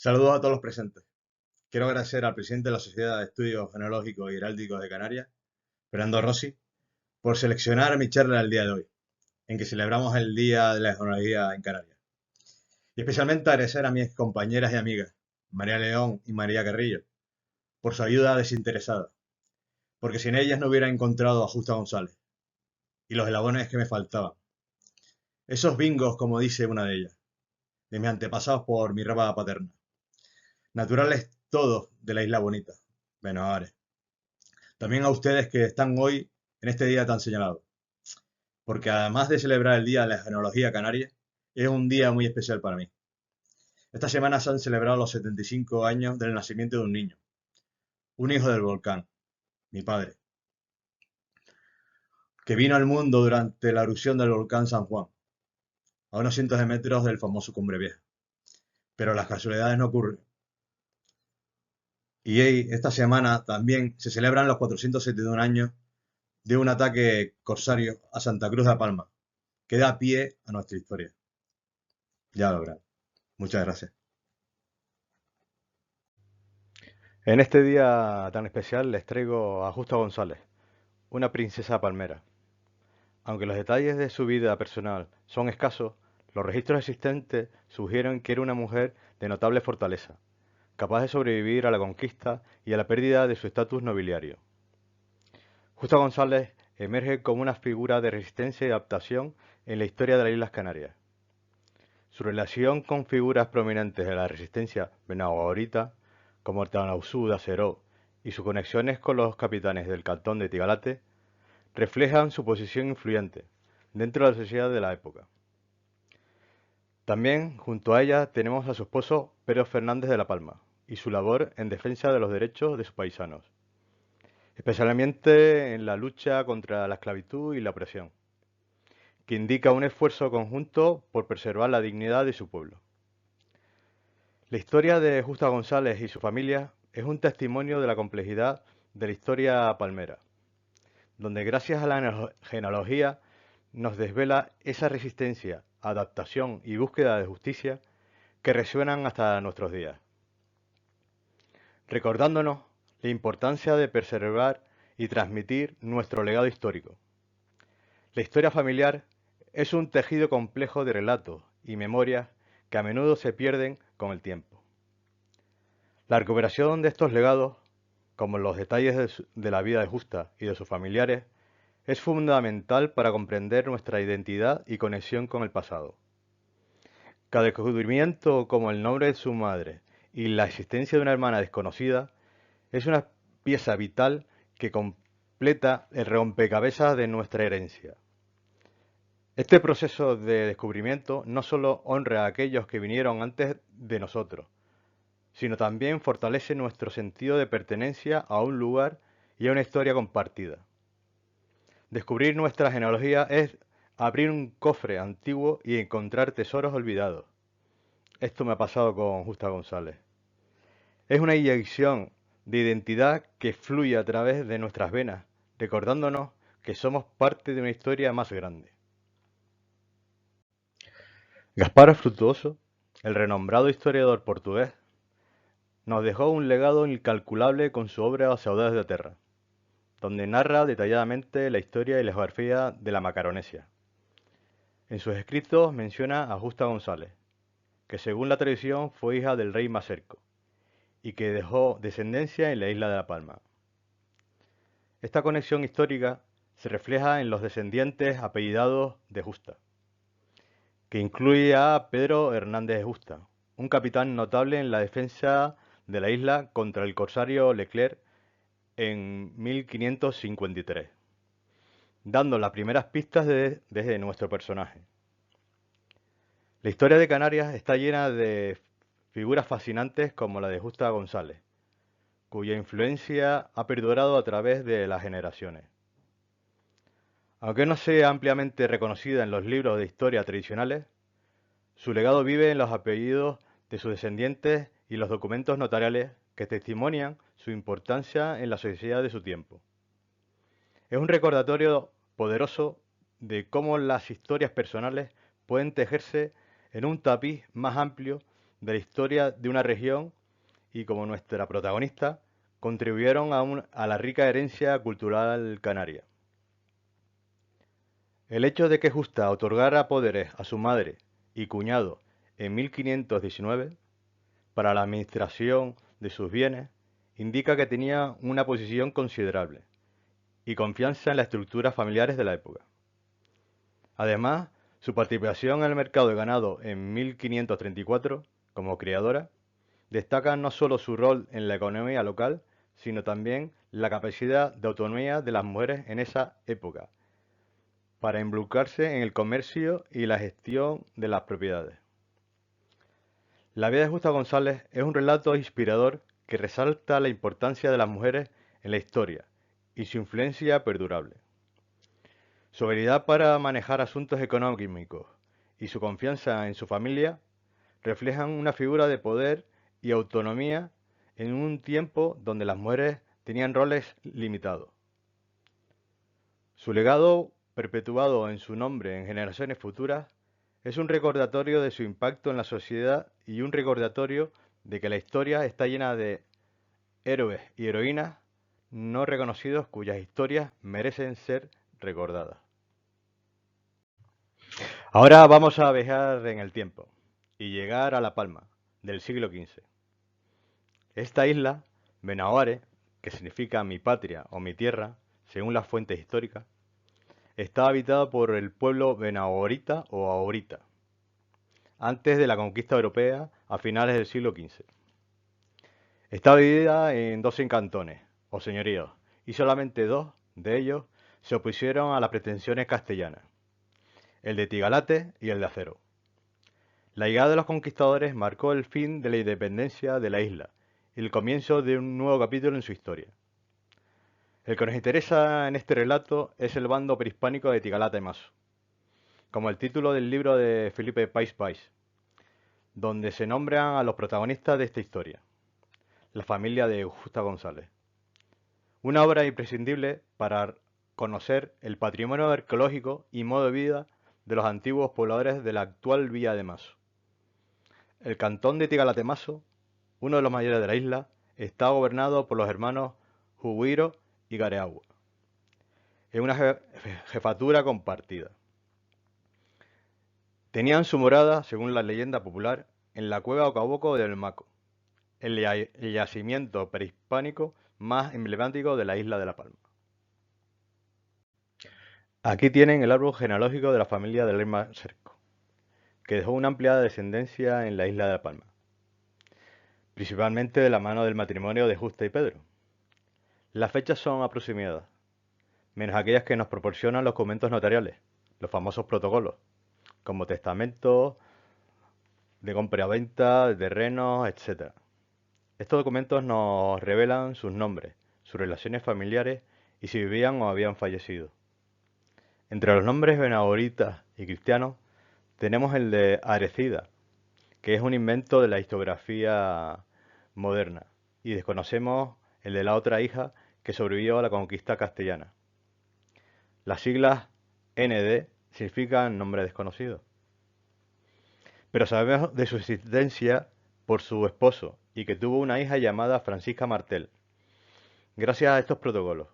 Saludos a todos los presentes. Quiero agradecer al presidente de la Sociedad de Estudios Genealógicos y Heráldicos de Canarias, Fernando Rossi, por seleccionar mi charla el día de hoy, en que celebramos el Día de la Genealogía en Canarias. Y especialmente agradecer a mis compañeras y amigas, María León y María Carrillo, por su ayuda desinteresada, porque sin ellas no hubiera encontrado a Justa González y los eslabones que me faltaban. Esos bingos, como dice una de ellas, de mis antepasados por mi rama paterna. Naturales todos de la Isla Bonita, Benavare. También a ustedes que están hoy en este día tan señalado, porque además de celebrar el Día de la Genealogía Canaria, es un día muy especial para mí. Esta semana se han celebrado los 75 años del nacimiento de un niño, un hijo del volcán, mi padre, que vino al mundo durante la erupción del volcán San Juan, a unos cientos de metros del famoso Cumbre Vieja. Pero las casualidades no ocurren. Y esta semana también se celebran los 471 años de un ataque corsario a Santa Cruz de la Palma, que da pie a nuestra historia. Ya lo verán. Muchas gracias. En este día tan especial les traigo a Justa González, una princesa palmera. Aunque los detalles de su vida personal son escasos, los registros existentes sugieren que era una mujer de notable fortaleza, capaz de sobrevivir a la conquista y a la pérdida de su estatus nobiliario. Justa González emerge como una figura de resistencia y adaptación en la historia de las Islas Canarias. Su relación con figuras prominentes de la resistencia benaguarita, como Artanausú de Aceró, y sus conexiones con los capitanes del cantón de Tigalate, reflejan su posición influyente dentro de la sociedad de la época. También, junto a ella, tenemos a su esposo Pedro Fernández de la Palma y su labor en defensa de los derechos de sus paisanos, especialmente en la lucha contra la esclavitud y la opresión, que indica un esfuerzo conjunto por preservar la dignidad de su pueblo. La historia de Justa González y su familia es un testimonio de la complejidad de la historia palmera, donde gracias a la genealogía nos desvela esa resistencia, adaptación y búsqueda de justicia que resuenan hasta nuestros días, recordándonos la importancia de preservar y transmitir nuestro legado histórico. La historia familiar es un tejido complejo de relatos y memorias que a menudo se pierden con el tiempo. La recuperación de estos legados, como los detalles de la vida de Justa y de sus familiares, es fundamental para comprender nuestra identidad y conexión con el pasado. Cada descubrimiento, como el nombre de su madre y la existencia de una hermana desconocida, es una pieza vital que completa el rompecabezas de nuestra herencia. Este proceso de descubrimiento no solo honra a aquellos que vinieron antes de nosotros, sino también fortalece nuestro sentido de pertenencia a un lugar y a una historia compartida. Descubrir nuestra genealogía es abrir un cofre antiguo y encontrar tesoros olvidados. Esto me ha pasado con Justa González. Es una inyección de identidad que fluye a través de nuestras venas, recordándonos que somos parte de una historia más grande. Gaspar Frutuoso, el renombrado historiador portugués, nos dejó un legado incalculable con su obra Saudades de Terra, donde narra detalladamente la historia y la geografía de la Macaronesia. En sus escritos menciona a Justa González, que según la tradición fue hija del rey Maserco, y que dejó descendencia en la isla de La Palma. Esta conexión histórica se refleja en los descendientes apellidados de Justa, que incluye a Pedro Hernández de Justa, un capitán notable en la defensa de la isla contra el corsario Leclerc en 1553, dando las primeras pistas desde nuestro personaje. La historia de Canarias está llena de figuras fascinantes como la de Justa González, cuya influencia ha perdurado a través de las generaciones. Aunque no sea ampliamente reconocida en los libros de historia tradicionales, su legado vive en los apellidos de sus descendientes y los documentos notariales que testimonian su importancia en la sociedad de su tiempo. Es un recordatorio poderoso de cómo las historias personales pueden tejerse en un tapiz más amplio de la historia de una región y, como nuestra protagonista, contribuyeron a la rica herencia cultural canaria. El hecho de que Justa otorgara poderes a su madre y cuñado en 1519 para la administración de sus bienes indica que tenía una posición considerable y confianza en las estructuras familiares de la época. Además, su participación en el mercado de ganado en 1534 como criadora destaca no solo su rol en la economía local, sino también la capacidad de autonomía de las mujeres en esa época para involucrarse en el comercio y la gestión de las propiedades. La vida de Justa González es un relato inspirador que resalta la importancia de las mujeres en la historia y su influencia perdurable. Su habilidad para manejar asuntos económicos y su confianza en su familia reflejan una figura de poder y autonomía en un tiempo donde las mujeres tenían roles limitados. Su legado, perpetuado en su nombre en generaciones futuras, es un recordatorio de su impacto en la sociedad y un recordatorio de que la historia está llena de héroes y heroínas no reconocidos cuyas historias merecen ser recordadas. Ahora vamos a viajar en el tiempo y llegar a La Palma, del siglo XV. Esta isla, Benaguare, que significa mi patria o mi tierra, según las fuentes históricas, está habitada por el pueblo benaguarita o ahorita, antes de la conquista europea a finales del siglo XV. Está dividida en 12 cantones o señoríos, y solamente 2 de ellos se opusieron a las pretensiones castellanas, el de Tigalate y el de Acero. La llegada de los conquistadores marcó el fin de la independencia de la isla y el comienzo de un nuevo capítulo en su historia. El que nos interesa en este relato es el bando prehispánico de Tigalate Maso, como el título del libro de Felipe Pais Pais, donde se nombran a los protagonistas de esta historia, la familia de Justa González. Una obra imprescindible para conocer el patrimonio arqueológico y modo de vida de los antiguos pobladores de la actual Villa de Maso. El cantón de Tigalatemaso, uno de los mayores de la isla, está gobernado por los hermanos Juguiro y Gareagua, en una jefatura compartida. Tenían su morada, según la leyenda popular, en la cueva Ocaboco del Maco, el yacimiento prehispánico más emblemático de la isla de La Palma. Aquí tienen el árbol genealógico de la familia de Lerma Cerco, que dejó una amplia descendencia en la isla de La Palma, principalmente de la mano del matrimonio de Justa y Pedro. Las fechas son aproximadas, menos aquellas que nos proporcionan los documentos notariales, los famosos protocolos, como testamentos de compra-venta, de terrenos, etc. Estos documentos nos revelan sus nombres, sus relaciones familiares y si vivían o habían fallecido. Entre los nombres benahoritas y cristianos tenemos el de Arecida, que es un invento de la historiografía moderna, y desconocemos el de la otra hija que sobrevivió a la conquista castellana. Las siglas ND significan nombre desconocido, pero sabemos de su existencia por su esposo y que tuvo una hija llamada Francisca Martel, gracias a estos protocolos,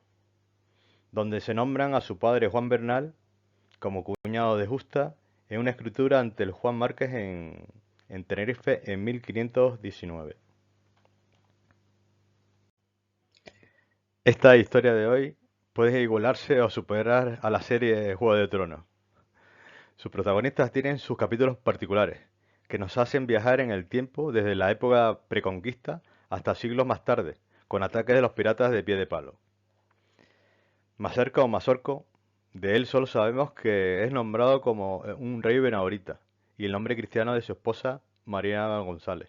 donde se nombran a su padre Juan Bernal como cuñado de Justa en una escritura ante el Juan Márquez en Tenerife en 1519. Esta historia de hoy puede igualarse o superar a la serie Juego de Tronos. Sus protagonistas tienen sus capítulos particulares, que nos hacen viajar en el tiempo desde la época preconquista hasta siglos más tarde, con ataques de los piratas de pie de palo. Macerca o Mazorco, de él solo sabemos que es nombrado como un rey benahorita, y el nombre cristiano de su esposa, María González.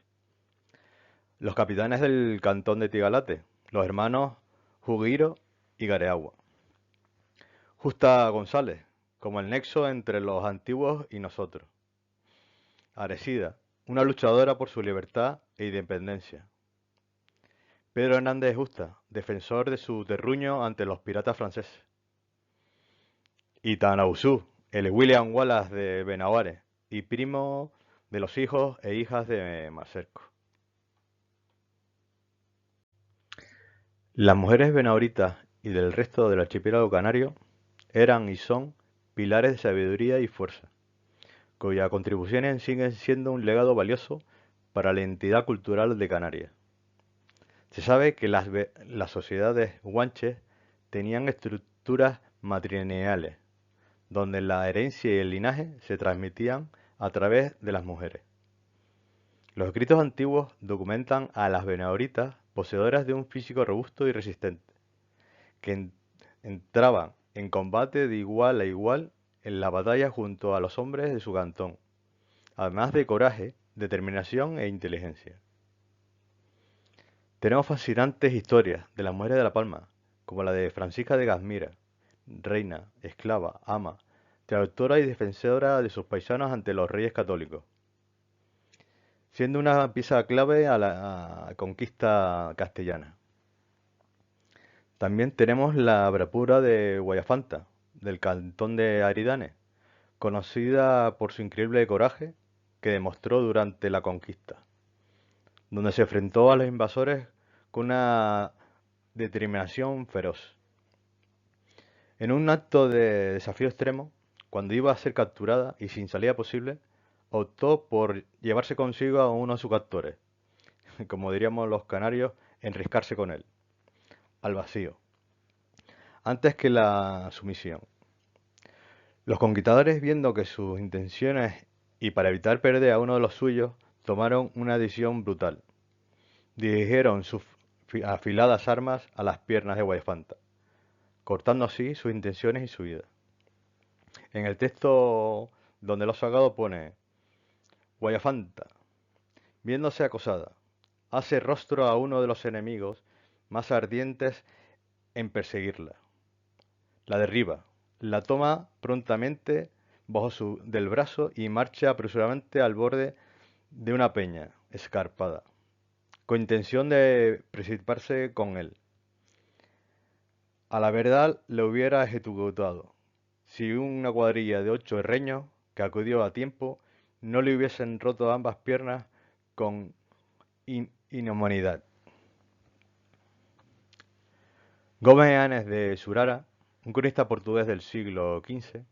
Los capitanes del cantón de Tigalate, los hermanos Juguiro y Gareagua. Justa González, como el nexo entre los antiguos y nosotros. Arecida, una luchadora por su libertad e independencia. Pedro Hernández de Justa, defensor de su terruño ante los piratas franceses. Y Tanausú, el William Wallace de Benaguare y primo de los hijos e hijas de Maserco. Las mujeres benauritas y del resto del archipiélago canario eran y son pilares de sabiduría y fuerza, cuyas contribuciones siguen siendo un legado valioso para la identidad cultural de Canarias. Se sabe que las sociedades guanches tenían estructuras matrilineales, donde la herencia y el linaje se transmitían a través de las mujeres. Los escritos antiguos documentan a las benauritas poseedoras de un físico robusto y resistente, que entraban en combate de igual a igual en la batalla junto a los hombres de su cantón, además de coraje, determinación e inteligencia. Tenemos fascinantes historias de las mujeres de La Palma, como la de Francisca de Gasmira, reina, esclava, ama, traductora y defensora de sus paisanos ante los reyes católicos, siendo una pieza clave a la conquista castellana. También tenemos la bravura de Guayafanta, del cantón de Aridane, conocida por su increíble coraje que demostró durante la conquista, donde se enfrentó a los invasores con una determinación feroz. En un acto de desafío extremo, cuando iba a ser capturada y sin salida posible, optó por llevarse consigo a uno de sus captores, como diríamos los canarios, enriscarse con él, al vacío, antes que la sumisión. Los conquistadores, viendo que sus intenciones y para evitar perder a uno de los suyos, tomaron una decisión brutal. Dirigieron sus afiladas armas a las piernas de Guayafanta, cortando así sus intenciones y su vida. En el texto donde lo ha sacado pone: Guayafanta, viéndose acosada, hace rostro a uno de los enemigos más ardientes en perseguirla. La derriba, la toma prontamente del brazo y marcha apresuradamente al borde de una peña escarpada, con intención de precipitarse con él. A la verdad le hubiera ejecutado, si una cuadrilla de 8 herreños, que acudió a tiempo, no le hubiesen roto ambas piernas con inhumanidad. Gómez Anes de Surara, un cronista portugués del siglo XV,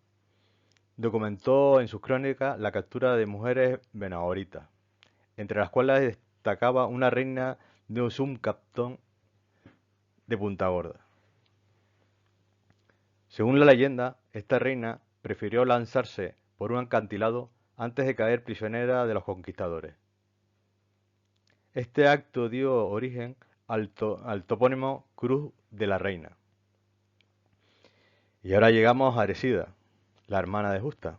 documentó en sus crónicas la captura de mujeres benaoritas, entre las cuales destacaba una reina de un subcantón de Punta Gorda. Según la leyenda, esta reina prefirió lanzarse por un acantilado antes de caer prisionera de los conquistadores. Este acto dio origen al topónimo Cruz de la Reina. Y ahora llegamos a Aresida, la hermana de Justa.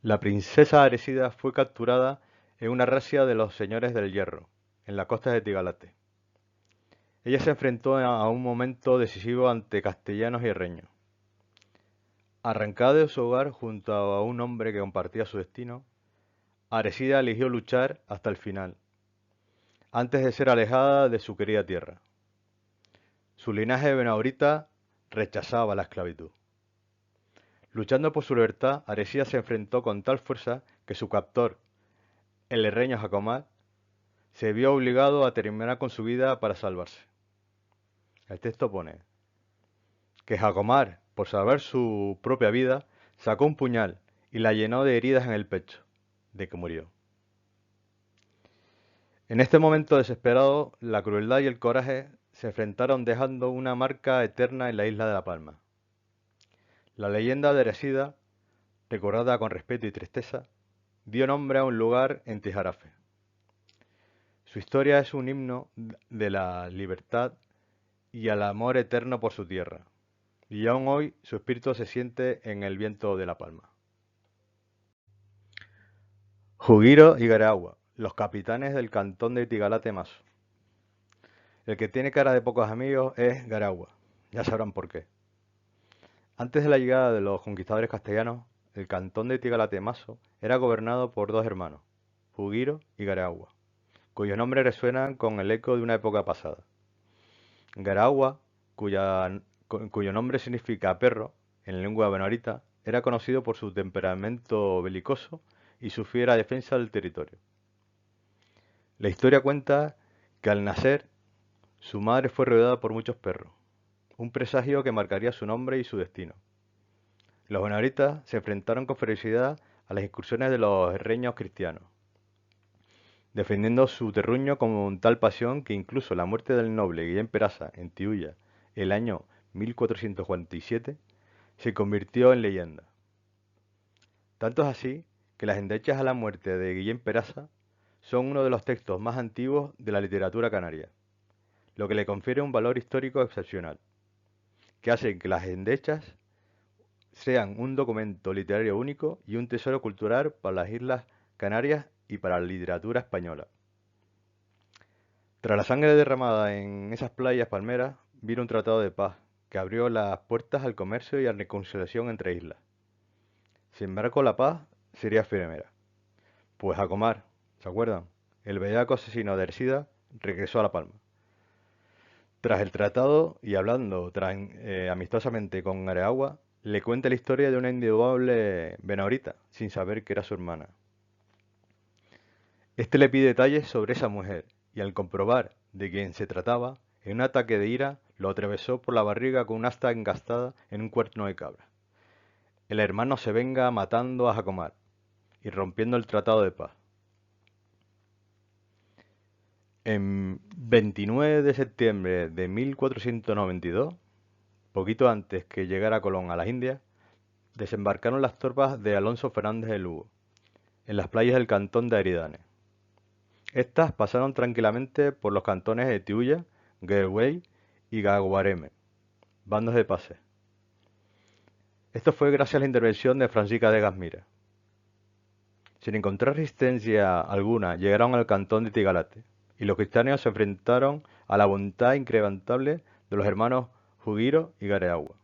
La princesa Aresida fue capturada en una razzia de los señores del Hierro, en la costa de Tigalate. Ella se enfrentó a un momento decisivo ante castellanos y herreños. Arrancada de su hogar junto a un hombre que compartía su destino, Aresida eligió luchar hasta el final, antes de ser alejada de su querida tierra. Su linaje benaurita rechazaba la esclavitud. Luchando por su libertad, Aresida se enfrentó con tal fuerza que su captor, el herreño Jacomar, se vio obligado a terminar con su vida para salvarse. El texto pone que Jacomar, por salvar su propia vida, sacó un puñal y la llenó de heridas en el pecho, de que murió. En este momento desesperado, la crueldad y el coraje se enfrentaron dejando una marca eterna en la isla de La Palma. La leyenda de Aresida, recordada con respeto y tristeza, dio nombre a un lugar en Tijarafe. Su historia es un himno de la libertad y al amor eterno por su tierra, y aún hoy su espíritu se siente en el viento de La Palma. Jugiro y Garagua, los capitanes del cantón de Tigalate Maso. El que tiene cara de pocos amigos es Garagua, ya sabrán por qué. Antes de la llegada de los conquistadores castellanos, el cantón de Tigalate Maso era gobernado por dos hermanos, Jugiro y Garagua, cuyos nombres resuenan con el eco de una época pasada. Garagua, cuyo nombre significa perro en lengua benaurita, era conocido por su temperamento belicoso y su fiera defensa del territorio. La historia cuenta que al nacer, su madre fue rodeada por muchos perros, un presagio que marcaría su nombre y su destino. Los benahoritas se enfrentaron con ferocidad a las incursiones de los herreños cristianos, defendiendo su terruño con tal pasión que incluso la muerte del noble Guillem Peraza en Tiulla, el año 1447, se convirtió en leyenda. Tanto es así que las endechas a la muerte de Guillem Peraza son uno de los textos más antiguos de la literatura canaria, lo que le confiere un valor histórico excepcional, que hace que las endechas sean un documento literario único y un tesoro cultural para las Islas Canarias y para la literatura española. Tras la sangre derramada en esas playas palmeras, vino un tratado de paz que abrió las puertas al comercio y a la reconciliación entre islas. Sin embargo, la paz sería efímera, pues Jacomar, ¿se acuerdan? El bellaco asesino de Ercida regresó a La Palma. Tras el tratado y hablando amistosamente con Areagua, le cuenta la historia de una indudable benahorita, sin saber que era su hermana. Este le pide detalles sobre esa mujer, y al comprobar de quién se trataba, en un ataque de ira lo atravesó por la barriga con una asta engastada en un cuerno de cabra. El hermano se venga matando a Jacomar y rompiendo el tratado de paz. En 29 de septiembre de 1492, poquito antes que llegara Colón a las Indias, desembarcaron las tropas de Alonso Fernández de Lugo, en las playas del cantón de Aridane. Estas pasaron tranquilamente por los cantones de Tiulla, Guerwey y Gaguareme, bandos de pase. Esto fue gracias a la intervención de Francisca de Gasmira. Sin encontrar resistencia alguna, llegaron al cantón de Tigalate, y los cristianos se enfrentaron a la voluntad incrementable de los hermanos Jugiro y Gareagua,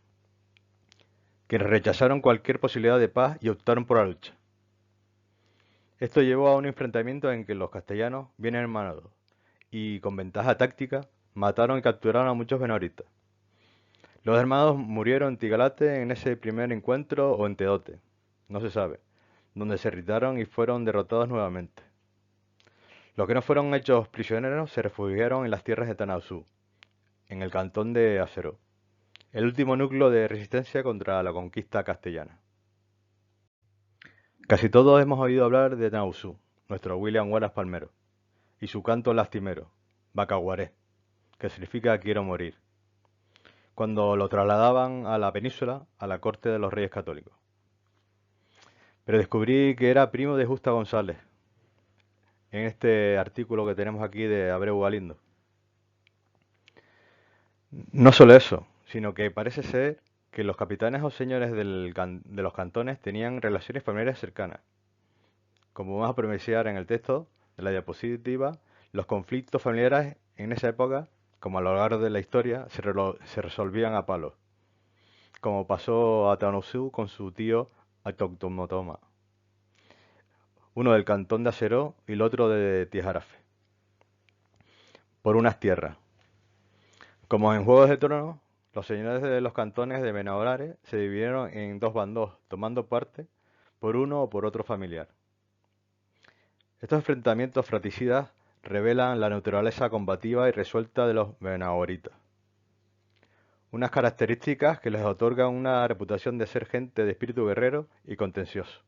quienes rechazaron cualquier posibilidad de paz y optaron por la lucha. Esto llevó a un enfrentamiento en que los castellanos, bien hermanados y con ventaja táctica, mataron y capturaron a muchos benahoritas. Los hermanos murieron en Tigalate en ese primer encuentro o en Teote, no se sabe, donde se irritaron y fueron derrotados nuevamente. Los que no fueron hechos prisioneros se refugiaron en las tierras de Tanausú, en el cantón de Aseró, el último núcleo de resistencia contra la conquista castellana. Casi todos hemos oído hablar de Tanausú, nuestro William Wallace Palmero, y su canto lastimero, Bacaguaré, que significa quiero morir, cuando lo trasladaban a la península a la corte de los reyes católicos. Pero descubrí que era primo de Justa González, en este artículo que tenemos aquí de Abreu Galindo. No solo eso, sino que parece ser que los capitanes o señores de los cantones tenían relaciones familiares cercanas. Como vamos a apreciar en el texto de la diapositiva, los conflictos familiares en esa época, como a lo largo de la historia, se resolvían a palos, como pasó a Tanausú con su tío Atoctomotoma, uno del cantón de Aseró y el otro de Tijarafe, por unas tierras. Como en Juegos de Tronos, los señores de los cantones de Benaolares se dividieron en dos bandos, tomando parte por uno o por otro familiar. Estos enfrentamientos fratricidas revelan la naturaleza combativa y resuelta de los benahoritas, unas características que les otorgan una reputación de ser gente de espíritu guerrero y contencioso.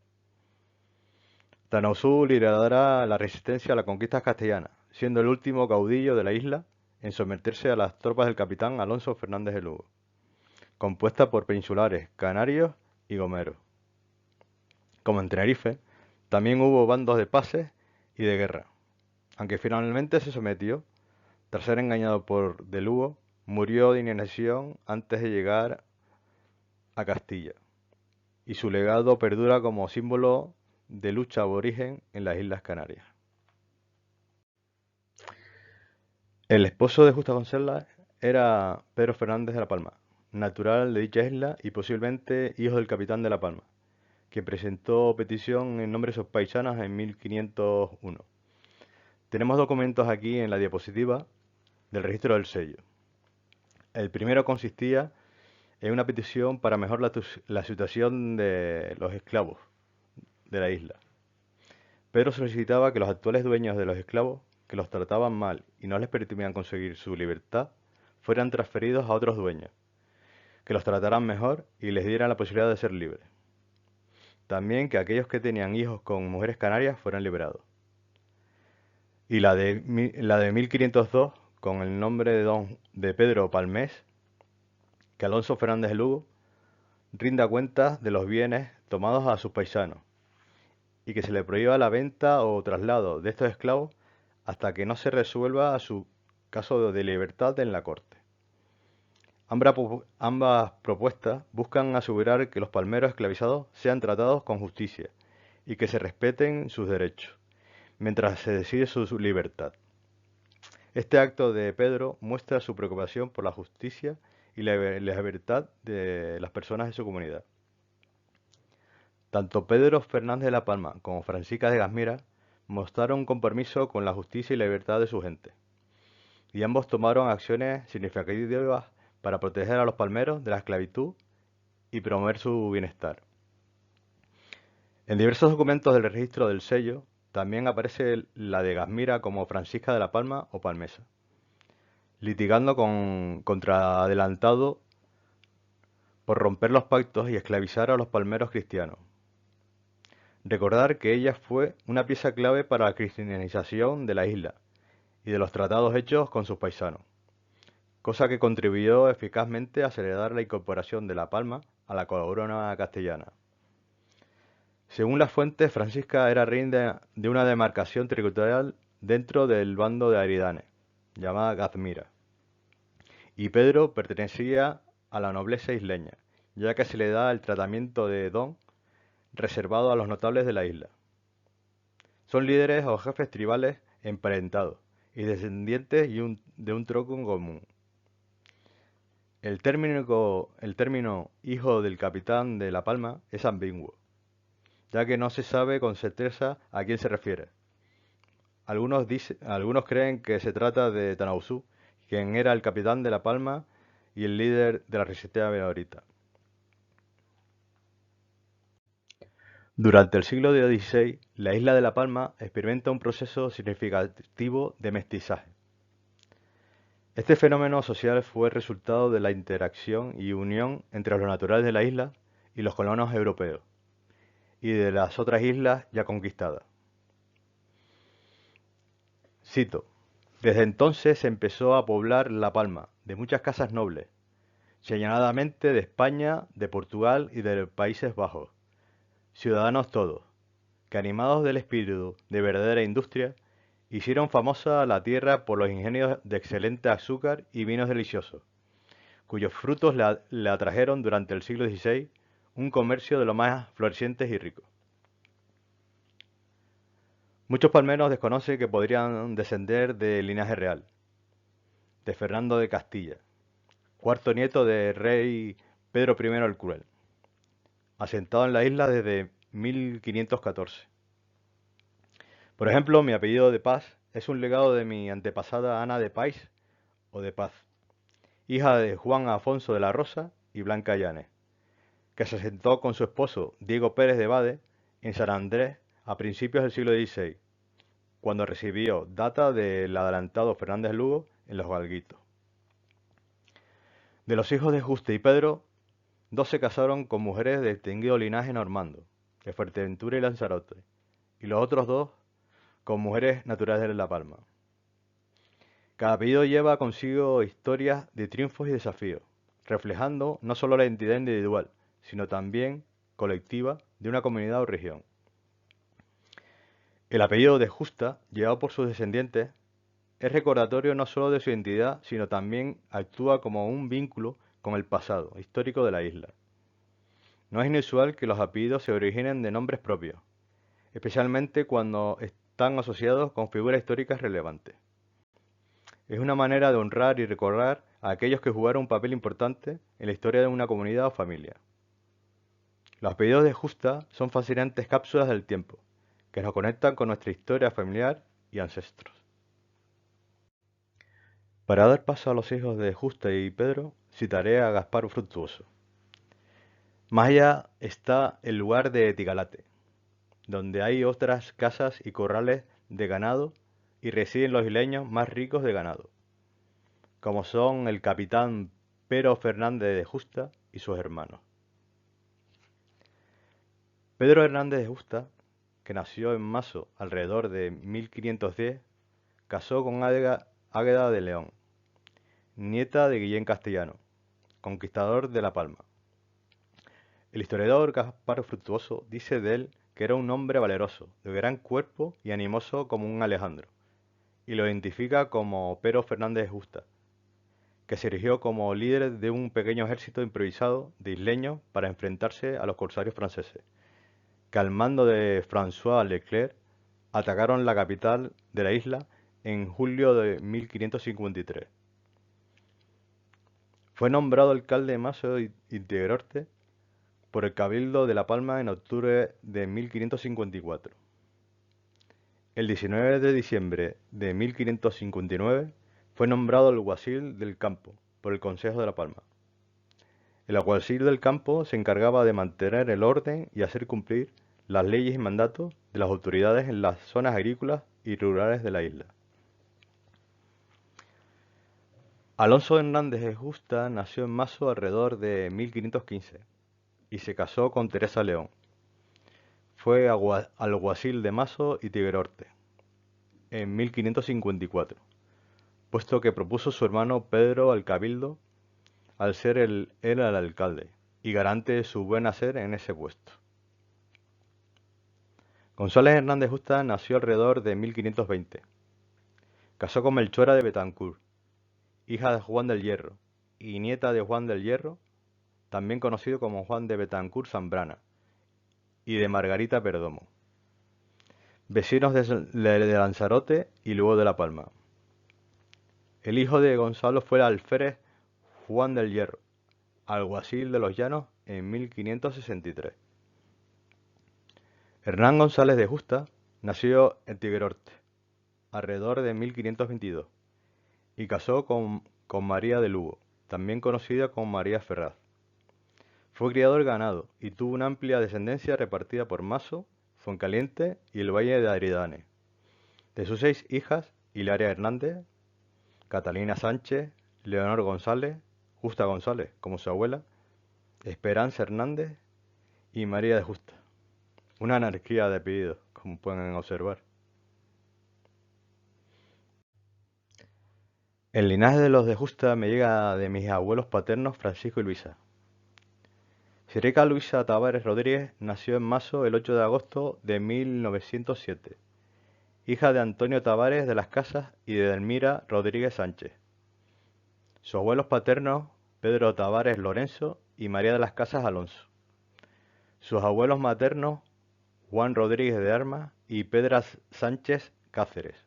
Tanausú liderará la resistencia a la conquista castellana, siendo el último caudillo de la isla en someterse a las tropas del capitán Alonso Fernández de Lugo, compuesta por peninsulares, canarios y gomeros. Como en Tenerife, también hubo bandos de pases y de guerra. Aunque finalmente se sometió, tras ser engañado por de Lugo, murió de inanición antes de llegar a Castilla, y su legado perdura como símbolo de lucha aborigen en las Islas Canarias. El esposo de Justa González era Pedro Fernández de la Palma, natural de dicha isla y posiblemente hijo del capitán de La Palma, que presentó petición en nombre de sus paisanos en 1501. Tenemos documentos aquí en la diapositiva del registro del sello. El primero consistía en una petición para mejorar la situación de los esclavos de la isla. Pedro solicitaba que los actuales dueños de los esclavos, que los trataban mal y no les permitían conseguir su libertad, fueran transferidos a otros dueños, que los trataran mejor y les dieran la posibilidad de ser libres. También que aquellos que tenían hijos con mujeres canarias fueran liberados. Y la de 1502, con el nombre de Pedro Palmés, que Alonso Fernández de Lugo rinda cuentas de los bienes tomados a sus paisanos y que se le prohíba la venta o traslado de estos esclavos hasta que no se resuelva su caso de libertad en la corte. Ambas propuestas buscan asegurar que los palmeros esclavizados sean tratados con justicia y que se respeten sus derechos, mientras se decide su libertad. Este acto de Pedro muestra su preocupación por la justicia y la libertad de las personas de su comunidad. Tanto Pedro Fernández de la Palma como Francisca de Gasmira mostraron un compromiso con la justicia y la libertad de su gente, y ambos tomaron acciones significativas para proteger a los palmeros de la esclavitud y promover su bienestar. En diversos documentos del registro del sello también aparece la de Gasmira como Francisca de la Palma o Palmesa, litigando contra Adelantado por romper los pactos y esclavizar a los palmeros cristianos. Recordar que ella fue una pieza clave para la cristianización de la isla y de los tratados hechos con sus paisanos, cosa que contribuyó eficazmente a acelerar la incorporación de La Palma a la corona castellana. Según las fuentes, Francisca era reina de una demarcación territorial dentro del bando de Aridane, llamada Gazmira, y Pedro pertenecía a la nobleza isleña, ya que se le da el tratamiento de don reservado a los notables de la isla. Son líderes o jefes tribales emparentados y descendientes de un tronco en común. El término hijo del capitán de La Palma es ambiguo, ya que no se sabe con certeza a quién se refiere. Algunos creen que se trata de Tanausú, quien era el capitán de La Palma y el líder de la resistencia benemérita. Durante el siglo XVI, la isla de La Palma experimenta un proceso significativo de mestizaje. Este fenómeno social fue el resultado de la interacción y unión entre los naturales de la isla y los colonos europeos, y de las otras islas ya conquistadas. Cito: desde entonces se empezó a poblar La Palma de muchas casas nobles, señaladamente de España, de Portugal y de los Países Bajos, ciudadanos todos, que animados del espíritu de verdadera industria, hicieron famosa la tierra por los ingenios de excelente azúcar y vinos deliciosos, cuyos frutos le atrajeron durante el siglo XVI un comercio de lo más florecientes y ricos. Muchos palmeros desconocen que podrían descender de linaje real, de Fernando de Castilla, cuarto nieto del rey Pedro I el Cruel, asentado en la isla desde 1514. Por ejemplo, mi apellido de Paz es un legado de mi antepasada Ana de Pais o de Paz, hija de Juan Afonso de la Rosa y Blanca Llanes, que se asentó con su esposo Diego Pérez de Bade en San Andrés a principios del siglo XVI, cuando recibió data del adelantado Fernández Lugo en los Galguitos. De los hijos de Juste y Pedro, dos se casaron con mujeres de distinguido linaje normando, de Fuerteventura y Lanzarote, y los otros dos con mujeres naturales de La Palma. Cada apellido lleva consigo historias de triunfos y desafíos, reflejando no solo la identidad individual, sino también colectiva de una comunidad o región. El apellido de Justa, llevado por sus descendientes, es recordatorio no solo de su identidad, sino también actúa como un vínculo con el pasado histórico de la isla. No es inusual que los apellidos se originen de nombres propios, especialmente cuando están asociados con figuras históricas relevantes. Es una manera de honrar y recordar a aquellos que jugaron un papel importante en la historia de una comunidad o familia. Los apellidos de Justa son fascinantes cápsulas del tiempo, que nos conectan con nuestra historia familiar y ancestros. Para dar paso a los hijos de Justa y Pedro, citaré a Gaspar Fructuoso. Más allá está el lugar de Tigalate, donde hay otras casas y corrales de ganado y residen los isleños más ricos de ganado, como son el capitán Pero Fernández de Justa y sus hermanos. Pedro Hernández de Justa, que nació en Maso alrededor de 1510, casó con Águeda de León, nieta de Guillén Castellano, conquistador de La Palma. El historiador Gaspar Fructuoso dice de él que era un hombre valeroso, de gran cuerpo y animoso como un Alejandro, y lo identifica como Pero Fernández de Justa, que se erigió como líder de un pequeño ejército improvisado de isleños para enfrentarse a los corsarios franceses, que al mando de François Leclerc atacaron la capital de la isla en julio de 1553. Fue nombrado alcalde de Maso y Tigreorte por el Cabildo de La Palma en octubre de 1554. El 19 de diciembre de 1559 fue nombrado alguacil del campo por el Consejo de La Palma. El alguacil del campo se encargaba de mantener el orden y hacer cumplir las leyes y mandatos de las autoridades en las zonas agrícolas y rurales de la isla. Alonso Hernández de Justa nació en Maso alrededor de 1515 y se casó con Teresa León. Fue alguacil de Maso y Tigreorte en 1554, puesto que propuso su hermano Pedro al cabildo al ser él el alcalde y garante de su buen hacer en ese puesto. González Hernández Justa nació alrededor de 1520. Casó con Melchora de Betancourt, hija de Juan del Hierro y nieta de Juan del Hierro, también conocido como Juan de Betancourt Zambrana, y de Margarita Perdomo, vecinos de Lanzarote y luego de La Palma. El hijo de Gonzalo fue el alférez Juan del Hierro, alguacil de los Llanos en 1563. Hernán González de Justa nació en Tigreorte, alrededor de 1522, y casó con María de Lugo, también conocida como María Ferraz. Fue criador de ganado y tuvo una amplia descendencia repartida por Maso, Fuencaliente y el Valle de Aridane. De sus 6 hijas, Hilaria Hernández, Catalina Sánchez, Leonor González, Justa González, como su abuela, Esperanza Hernández y María de Justa. Una anarquía de apellidos, como pueden observar. El linaje de los de Justa me llega de mis abuelos paternos Francisco y Luisa. Sirica Luisa Tavares Rodríguez nació en Maso el 8 de agosto de 1907, hija de Antonio Tavares de las Casas y de Delmira Rodríguez Sánchez. Sus abuelos paternos Pedro Tavares Lorenzo y María de las Casas Alonso. Sus abuelos maternos Juan Rodríguez de Armas y Pedra Sánchez Cáceres,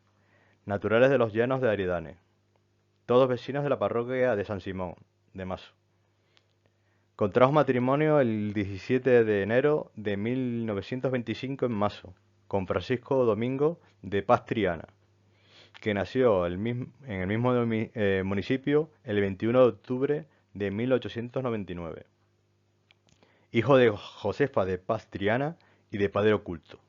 naturales de los Llanos de Aridane, todos vecinos de la parroquia de San Simón, de Maso. Contrajo matrimonio el 17 de enero de 1925 en Maso, con Francisco Domingo de Paz Triana, que nació en el mismo municipio el 21 de octubre de 1899. Hijo de Josefa de Paz Triana y de padre oculto.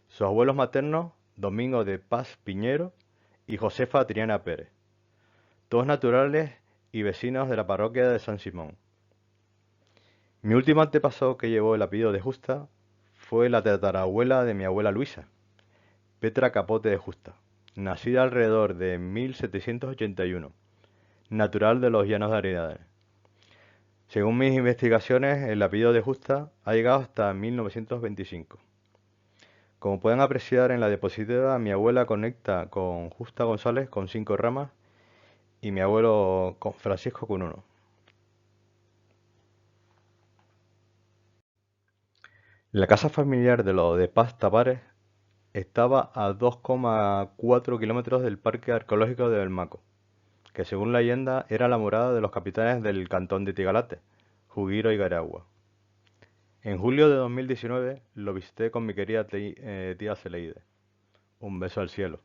Sus abuelos maternos, Domingo de Paz Piñero y Josefa Triana Pérez, todos naturales y vecinos de la parroquia de San Simón. Mi último antepasado que llevó el apellido de Justa fue la tatarabuela de mi abuela Luisa, Petra Capote de Justa, nacida alrededor de 1781, natural de los Llanos de Aridane. Según mis investigaciones, el apellido de Justa ha llegado hasta 1925. Como pueden apreciar en la diapositiva, mi abuela conecta con Justa González con 5 ramas y mi abuelo Francisco con 1. La casa familiar de los de Paz Tavares estaba a 2,4 kilómetros del Parque Arqueológico de Belmaco, que según la leyenda era la morada de los capitanes del cantón de Tigalate, Jugiro y Garagua. En julio de 2019 lo visité con mi querida tía Celeide. Un beso al cielo.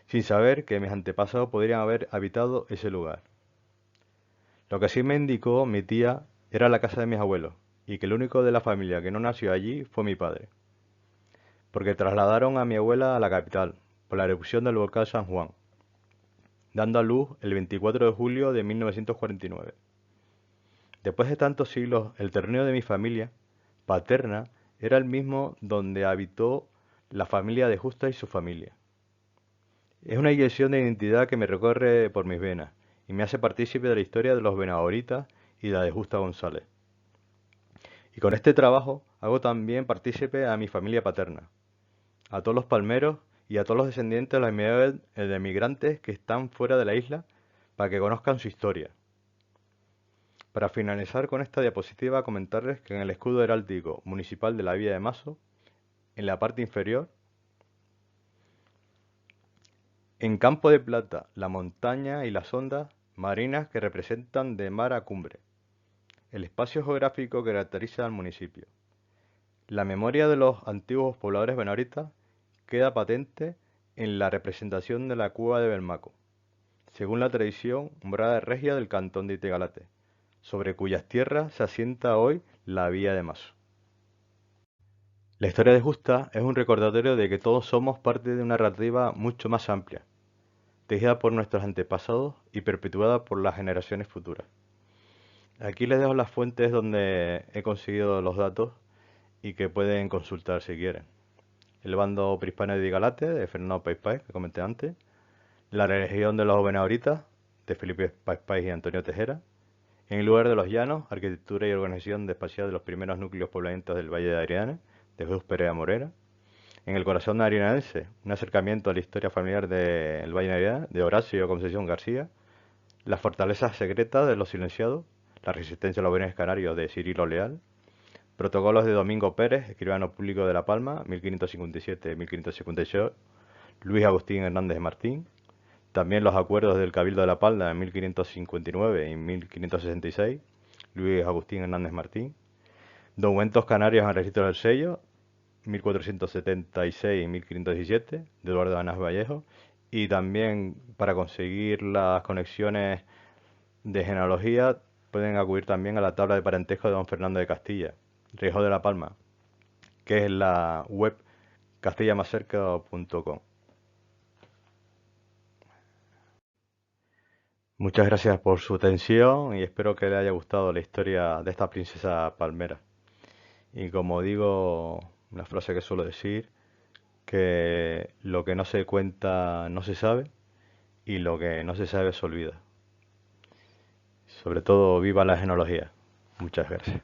Sin saber que mis antepasados podrían haber habitado ese lugar. Lo que sí me indicó mi tía era la casa de mis abuelos, y que el único de la familia que no nació allí fue mi padre. porque trasladaron a mi abuela a la capital por la erupción del volcán San Juan, dando a luz el 24 de julio de 1949. Después de tantos siglos, el terreno de mi familia paterna era el mismo donde habitó la familia de Justa y su familia. Es una inyección de identidad que me recorre por mis venas y me hace partícipe de la historia de los Benavoritas y la de Justa González. Y con este trabajo hago también partícipe a mi familia paterna, a todos los palmeros y a todos los descendientes de los emigrantes que están fuera de la isla para que conozcan su historia. Para finalizar con esta diapositiva, comentarles que en el escudo heráldico municipal de la Villa de Mazo, en la parte inferior, en campo de plata, la montaña y las ondas marinas que representan de mar a cumbre, el espacio geográfico que caracteriza al municipio. La memoria de los antiguos pobladores benavoritas queda patente en la representación de la cueva de Belmaco, según la tradición morada regia del cantón de Itegalate, sobre cuyas tierras se asienta hoy la Villa de Mazo. La historia de Justa es un recordatorio de que todos somos parte de una narrativa mucho más amplia, tejida por nuestros antepasados y perpetuada por las generaciones futuras. Aquí les dejo las fuentes donde he conseguido los datos y que pueden consultar si quieren. El bando prehispano de Galate, de Fernando Páez Páez, que comenté antes. La región de los Benavoritas, de Felipe Páez Páez y Antonio Tejera. En el lugar de los llanos, arquitectura y organización espacial de los primeros núcleos poblamientos del Valle de Ariane, de Jesús Perea Morera. En el corazón arianaense, un acercamiento a la historia familiar del Valle de Ariane, de Horacio Concepción García. Las fortalezas secretas de los silenciados, la resistencia a los bienes canarios de Cirilo Leal. Protocolos de Domingo Pérez, escribano público de La Palma, 1557-1558, Luis Agustín Hernández Martín. También los acuerdos del Cabildo de La Palma en 1559 y 1566, Luis Agustín Hernández Martín. Documentos canarios en el registro del sello, 1476 y 1517, de Eduardo Anás Vallejo. Y también para conseguir las conexiones de genealogía pueden acudir también a la tabla de parentesco de don Fernando de Castilla, Rijo de La Palma, que es la web castillamascerca.com. Muchas gracias por su atención y espero que le haya gustado la historia de esta princesa palmera. Y como digo, una frase que suelo decir, que lo que no se cuenta no se sabe y lo que no se sabe se olvida. Sobre todo, viva la genealogía. Muchas gracias.